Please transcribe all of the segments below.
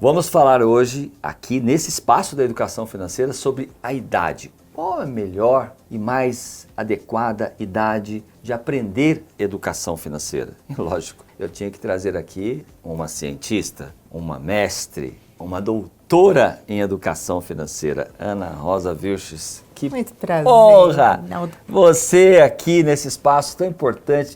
Vamos falar hoje, aqui nesse espaço da educação financeira, sobre a idade. Qual é a melhor e mais adequada idade de aprender educação financeira? E lógico, eu tinha que trazer aqui uma cientista, uma mestre, uma doutora em educação financeira, Ana Rosa Vilches. Que muito prazer, honra! Reinaldo. Você aqui nesse espaço tão importante.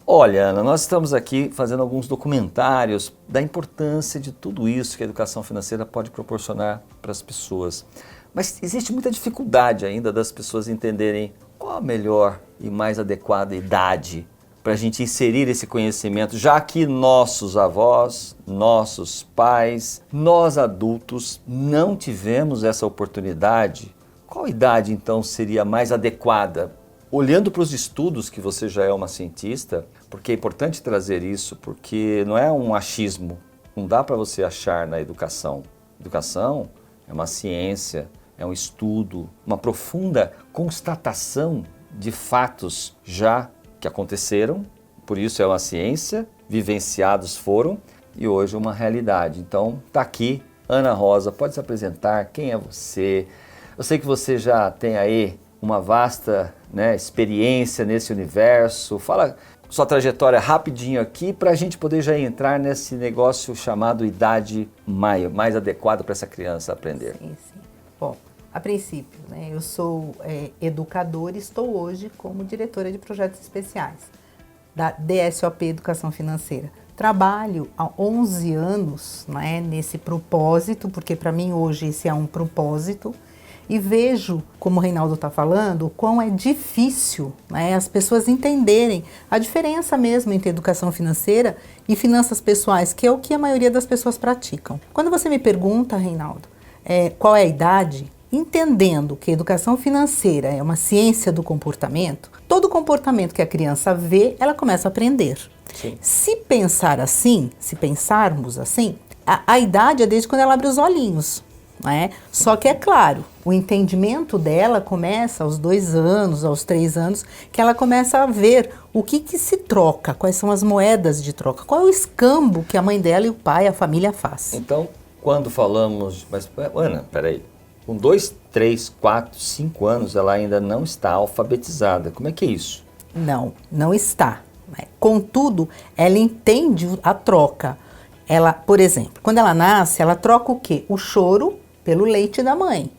Olha, Ana, nós estamos aqui fazendo alguns documentários da importância de tudo isso que a educação financeira pode proporcionar para as pessoas. Mas existe muita dificuldade ainda das pessoas entenderem qual a melhor e mais adequada idade para a gente inserir esse conhecimento, já que nossos avós, nossos pais, nós adultos não tivemos essa oportunidade. Qual idade então seria mais adequada? Olhando para os estudos, que você já é uma cientista, porque é importante trazer isso, porque não é um achismo, não dá para você achar na educação. Educação é uma ciência, é um estudo, uma profunda constatação de fatos já que aconteceram, por isso é uma ciência, vivenciados foram e hoje uma realidade. Então está aqui, Ana Rosa, pode se apresentar, quem é você? Eu sei que você já tem aí uma vasta experiência nesse universo. Fala sua trajetória rapidinho aqui para a gente poder já entrar nesse negócio chamado idade mais adequada para essa criança aprender. Sim. Bom, a princípio, eu sou educadora e estou hoje como diretora de projetos especiais da DSOP Educação Financeira. Trabalho há 11 anos nesse propósito, porque para mim hoje esse é um propósito. E vejo, como o Reinaldo está falando, o quão é difícil as pessoas entenderem a diferença mesmo entre educação financeira e finanças pessoais, que é o que a maioria das pessoas praticam. Quando você me pergunta, Reinaldo, qual é a idade, entendendo que a educação financeira é uma ciência do comportamento, todo comportamento que a criança vê, ela começa a aprender. Sim. Se pensarmos assim, a idade é desde quando ela abre os olhinhos. Só que é claro, o entendimento dela começa aos 2 anos, aos 3 anos, que ela começa a ver o que se troca, quais são as moedas de troca, qual é o escambo que a mãe dela e o pai, a família faz. Então, quando falamos, mas Ana, peraí, com 2, 3, 4, 5 anos ela ainda não está alfabetizada, como é que é isso? Não está. Contudo, ela entende a troca. Ela, por exemplo, quando ela nasce, ela troca o quê? O choro pelo leite da mãe.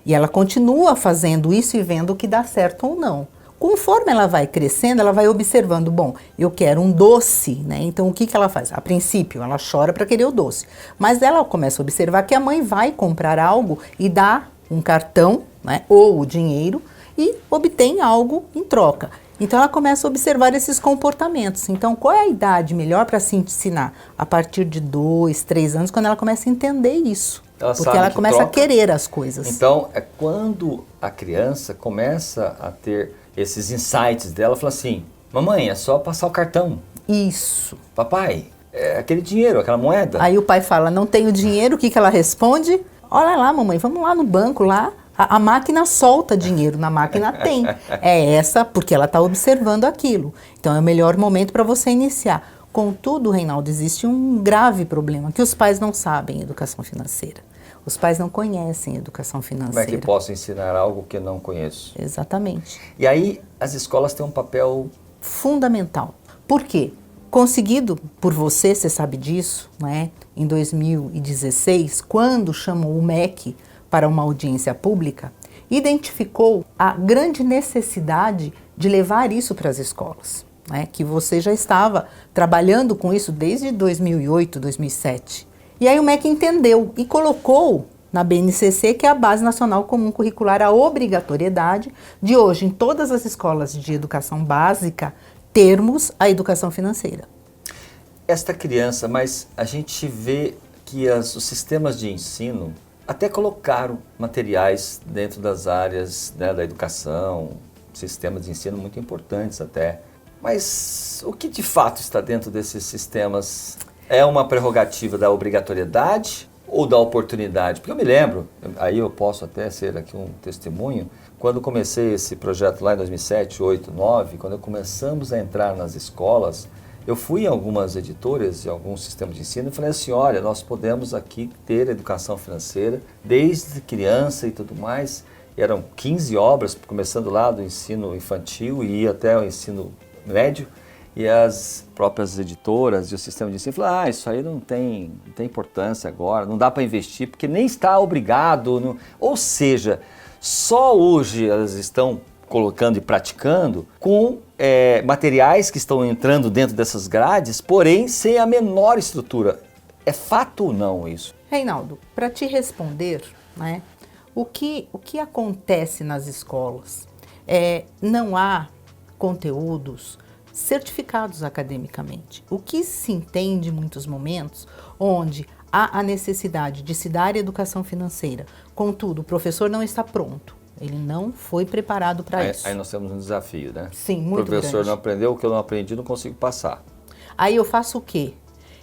E ela continua fazendo isso e vendo o que dá certo ou não. Conforme ela vai crescendo, ela vai observando, bom, eu quero um doce, Então o que ela faz? A princípio, ela chora para querer o doce. Mas ela começa a observar que a mãe vai comprar algo e dá um cartão, ou o dinheiro, e obtém algo em troca. Então ela começa a observar esses comportamentos. Então qual é a idade melhor para se ensinar? A partir de 2, 3 anos, quando ela começa a entender isso. Porque ela começa a querer as coisas. Então é quando a criança começa a ter esses insights dela, fala assim, mamãe, é só passar o cartão. Isso. Papai, é aquele dinheiro, aquela moeda. Aí o pai fala, não tenho dinheiro, o que ela responde? Olha lá, mamãe, vamos lá no banco, lá. A máquina solta dinheiro, na máquina tem. É essa, porque ela está observando aquilo. Então é o melhor momento para você iniciar. Contudo, Reinaldo, existe um grave problema, que os pais não sabem educação financeira. Os pais não conhecem educação financeira. Como é que posso ensinar algo que não conheço? Exatamente. E aí as escolas têm um papel fundamental. Por quê? Conseguido por você sabe disso, em 2016, quando chamou o MEC para uma audiência pública, identificou a grande necessidade de levar isso para as escolas, que você já estava trabalhando com isso desde 2008, 2007. E aí o MEC entendeu e colocou na BNCC, que é a Base Nacional Comum Curricular, a obrigatoriedade de hoje, em todas as escolas de educação básica, termos a educação financeira. Esta criança, mas a gente vê que os sistemas de ensino até colocaram materiais dentro das áreas da educação, sistemas de ensino muito importantes até. Mas o que de fato está dentro desses sistemas? É uma prerrogativa da obrigatoriedade ou da oportunidade? Porque eu me lembro, aí eu posso até ser aqui um testemunho, quando comecei esse projeto lá em 2007, 2008, 2009, quando começamos a entrar nas escolas, Eu fui em algumas editoras e alguns sistemas de ensino e falei assim, olha, nós podemos aqui ter educação financeira desde criança e tudo mais. Eram 15 obras, começando lá do ensino infantil e ia até o ensino médio. E as próprias editoras e o sistema de ensino falaram, isso aí não tem importância agora, não dá para investir, porque nem está obrigado. Não... Ou seja, só hoje elas estão colocando e praticando com materiais que estão entrando dentro dessas grades, porém sem a menor estrutura. É fato ou não isso? Reinaldo, para te responder, né, o que acontece nas escolas? Não há conteúdos certificados academicamente. O que se entende em muitos momentos, onde há a necessidade de se dar educação financeira, contudo, o professor não está pronto, ele não foi preparado para isso. Aí nós temos um desafio, né? Sim, muito grande. O professor não aprendeu, o que eu não aprendi, não consigo passar. Aí eu faço o quê?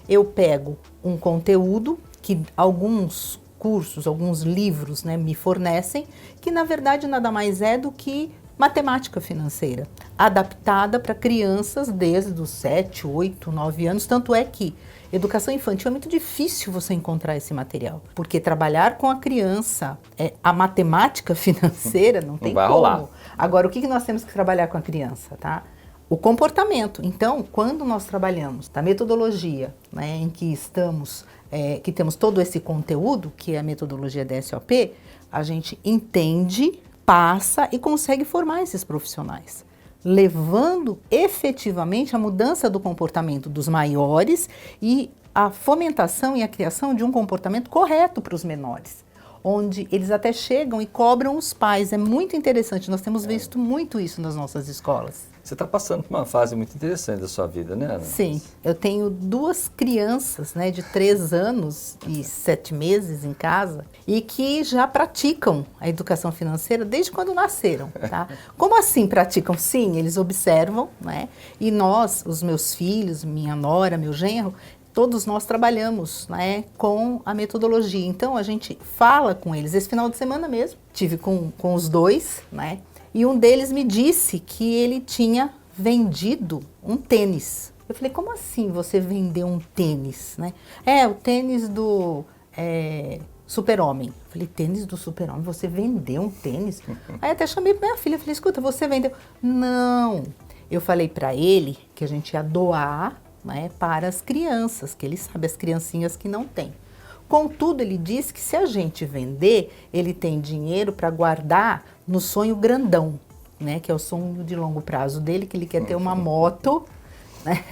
Eu pego um conteúdo que alguns cursos, alguns livros, né, me fornecem, que na verdade nada mais é do que matemática financeira, adaptada para crianças desde os 7, 8, 9 anos, tanto é que educação infantil é muito difícil você encontrar esse material, porque trabalhar com a criança, a matemática financeira não tem vai como. rolar. Agora, o que nós temos que trabalhar com a criança, tá? O comportamento. Então, quando nós trabalhamos da metodologia, né, em que estamos, que temos todo esse conteúdo, que é a metodologia DSOP, a gente entende, passa e consegue formar esses profissionais, levando efetivamente a mudança do comportamento dos maiores e a fomentação e a criação de um comportamento correto para os menores, onde eles até chegam e cobram os pais. É muito interessante, nós temos visto muito isso nas nossas escolas. Você está passando por uma fase muito interessante da sua vida, né, Ana? Sim, eu tenho 2 crianças, né, de 3 anos e 7 meses em casa e que já praticam a educação financeira desde quando nasceram, tá? Como assim praticam? Sim, eles observam, né? E nós, os meus filhos, minha nora, meu genro, todos nós trabalhamos, né, com a metodologia. Então a gente fala com eles. Esse final de semana mesmo, tive com os 2, né? E um deles me disse que ele tinha vendido um tênis. Eu falei, como assim você vendeu um tênis, né? O tênis do Super-Homem. Eu falei, tênis do Super-Homem? Você vendeu um tênis? Aí até chamei para minha filha, falei, escuta, você vendeu? Não. Eu falei para ele que a gente ia doar, né, para as crianças, que ele sabe, as criancinhas que não têm. Contudo, ele disse que se a gente vender, ele tem dinheiro para guardar no sonho grandão, né, que é o sonho de longo prazo dele, que ele quer ter uma moto, né,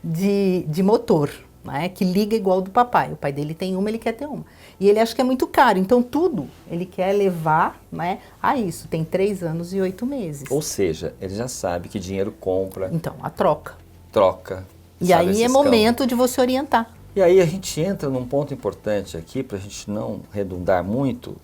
de motor, né, que liga igual do papai. O pai dele tem uma, ele quer ter uma. E ele acha que é muito caro, então tudo ele quer levar, né, a isso. Tem 3 anos e 8 meses. Ou seja, ele já sabe que dinheiro compra. Então, a troca. Troca. E aí é momento de você orientar. E aí a gente entra num ponto importante aqui, para a gente não redundar muito,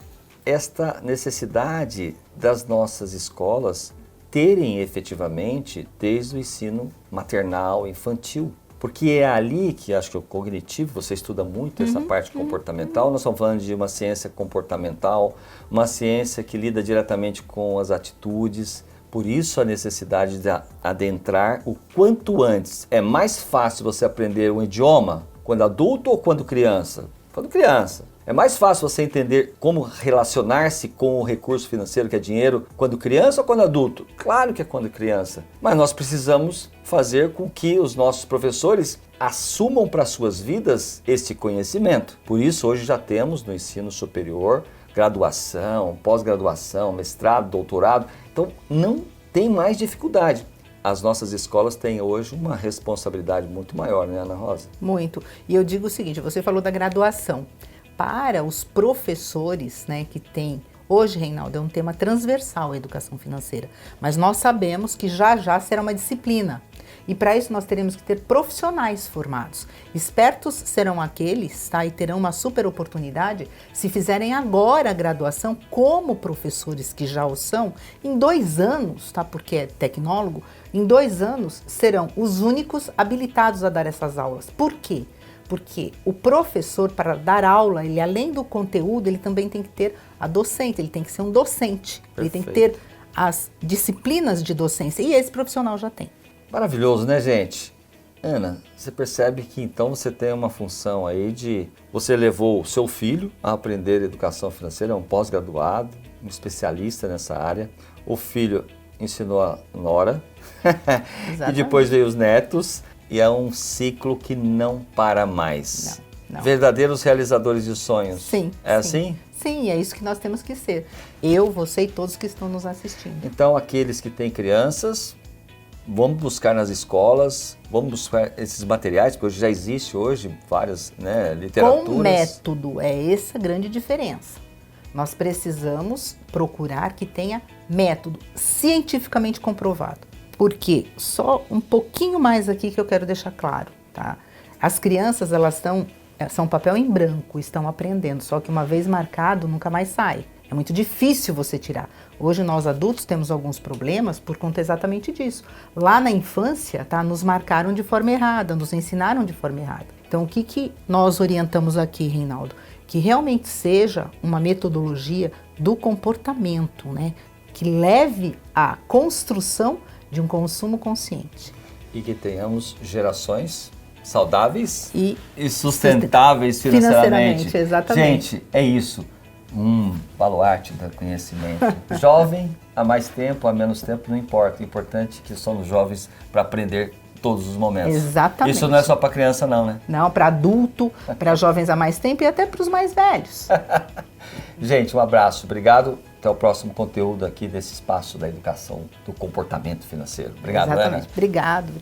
esta necessidade das nossas escolas terem efetivamente desde o ensino maternal, infantil. Porque é ali que acho que o cognitivo, você estuda muito essa parte comportamental, nós estamos falando de uma ciência comportamental, uma ciência que lida diretamente com as atitudes. Por isso a necessidade de adentrar o quanto antes. É mais fácil você aprender um idioma quando adulto ou quando criança? Quando criança. É mais fácil você entender como relacionar-se com o recurso financeiro, que é dinheiro, quando criança ou quando adulto? Claro que é quando criança. Mas nós precisamos fazer com que os nossos professores assumam para suas vidas esse conhecimento. Por isso hoje já temos no ensino superior graduação, pós-graduação, mestrado, doutorado. Então não tem mais dificuldade. As nossas escolas têm hoje uma responsabilidade muito maior, né, Ana Rosa? Muito. E eu digo o seguinte, você falou da graduação. Para os professores, né, que tem... Hoje, Reinaldo, é um tema transversal a educação financeira, mas nós sabemos que já já será uma disciplina. E para isso nós teremos que ter profissionais formados. Espertos serão aqueles, tá, e terão uma super oportunidade se fizerem agora a graduação como professores que já o são, em 2 anos, tá, porque é tecnólogo, em 2 anos serão os únicos habilitados a dar essas aulas. Por quê? Porque o professor, para dar aula, ele além do conteúdo, ele também tem que ter a docente, ele tem que ser um docente. Perfeito. Ele tem que ter as disciplinas de docência, e esse profissional já tem. Maravilhoso, né, gente? Ana, você percebe que então você tem uma função aí de... Você levou o seu filho a aprender educação financeira, é um pós-graduado, um especialista nessa área. O filho ensinou a nora e depois veio os netos. E é um ciclo que não para mais. Não. Verdadeiros realizadores de sonhos. Sim. É sim. assim? Sim, é isso que nós temos que ser. Eu, você e todos que estão nos assistindo. Então, aqueles que têm crianças, vamos buscar nas escolas, vamos buscar esses materiais, porque já existe hoje várias, né, literaturas. Com método, é essa a grande diferença. Nós precisamos procurar que tenha método cientificamente comprovado. Porque só um pouquinho mais aqui que eu quero deixar claro, tá? As crianças, elas são papel em branco, estão aprendendo, só que uma vez marcado, nunca mais sai. É muito difícil você tirar. Hoje nós adultos temos alguns problemas por conta exatamente disso. Lá na infância, tá, nos marcaram de forma errada, nos ensinaram de forma errada. Então o que nós orientamos aqui, Reinaldo? Que realmente seja uma metodologia do comportamento, né? Que leve à construção de um consumo consciente. E que tenhamos gerações saudáveis e sustentáveis financeiramente. Exatamente. Gente, é isso. Baluarte do conhecimento. Jovem, há mais tempo, há menos tempo, não importa. O importante é que somos jovens para aprender todos os momentos. Exatamente. Isso não é só para criança não, né? Não, para adulto, para jovens há mais tempo e até para os mais velhos. Gente, um abraço. Obrigado. Até o próximo conteúdo aqui desse espaço da educação do comportamento financeiro. Obrigado, Exatamente. Ana. Obrigado.